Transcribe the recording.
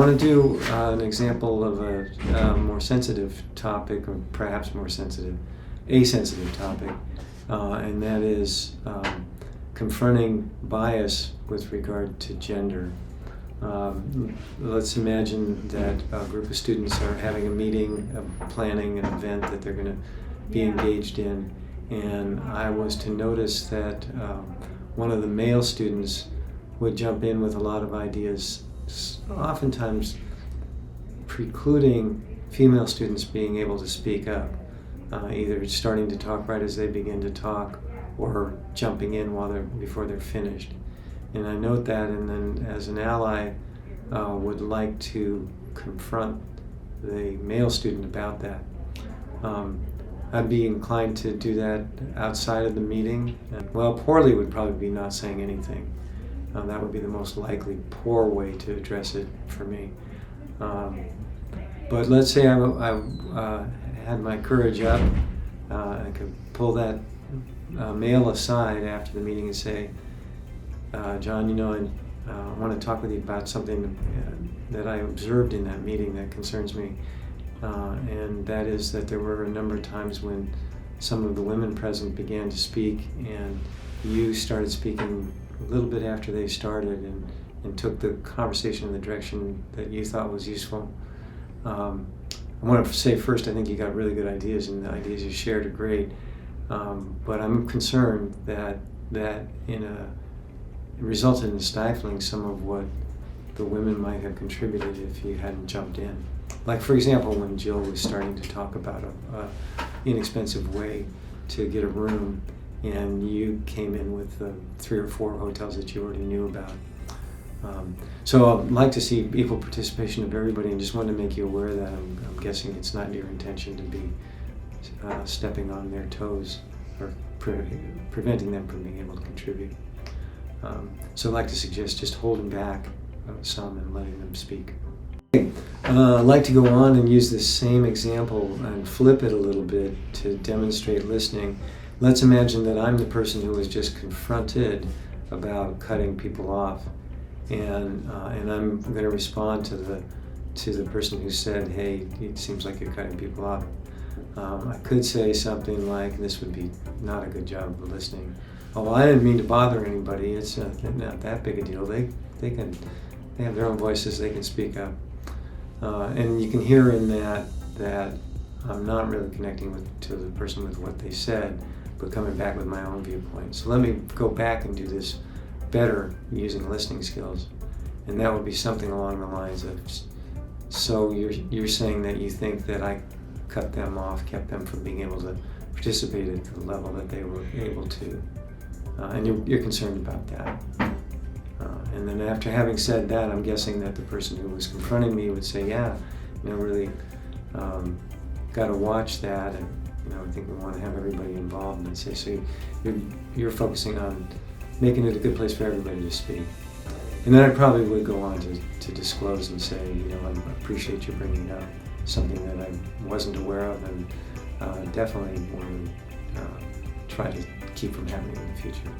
want to do an example of a more sensitive topic, or perhaps more sensitive, a sensitive topic, and that is confronting bias with regard to gender. Let's imagine that a group of students are having a meeting, planning an event that they're going to be engaged in, and I was to notice that one of the male students would jump in with a lot of ideas, oftentimes precluding female students being able to speak up, either starting to talk right as they begin to talk or jumping in before they're finished. And I note that, and then as an ally would like to confront the male student about that. I'd be inclined to do that outside of the meeting. Well, poorly would probably be not saying anything. That would be the most likely poor way to address it for me. But let's say I had my courage up, I could pull that male aside after the meeting and say, John, I want to talk with you about something that I observed in that meeting that concerns me. And that is that there were a number of times when some of the women present began to speak, and you started speaking a little bit after they started and took the conversation in the direction that you thought was useful. I want to say first, I think you got really good ideas, and the ideas you shared are great. But I'm concerned that it resulted in stifling some of what the women might have contributed if you hadn't jumped in. Like, for example, when Jill was starting to talk about an inexpensive way to get a room, and you came in with 3 or 4 hotels that you already knew about. So I'd like to see equal participation of everybody, and just wanted to make you aware that I'm guessing it's not your intention to be stepping on their toes or preventing them from being able to contribute. So I'd like to suggest just holding back some and letting them speak. I'd like to go on and use this same example and flip it a little bit to demonstrate listening. Let's imagine that I'm the person who was just confronted about cutting people off, and I'm going to respond to the person who said, "Hey, it seems like you're cutting people off." I could say something like, and this would be not a good job of listening. "Oh, well, I didn't mean to bother anybody. It's not that big a deal. They have their own voices. They can speak up." And you can hear in that I'm not really connecting to the person with what they said, but coming back with my own viewpoint. So let me go back and do this better using listening skills. And that would be something along the lines of, so you're saying that you think that I cut them off, kept them from being able to participate at the level that they were able to. And you're concerned about that. And then after having said that, I'm guessing that the person who was confronting me would say, "Yeah, really got to watch that, and I think we want to have everybody involved." And say, "So you're focusing on making it a good place for everybody to speak." And then I probably would go on to disclose and say, "I appreciate you bringing up something that I wasn't aware of, and definitely want to try to keep from happening in the future."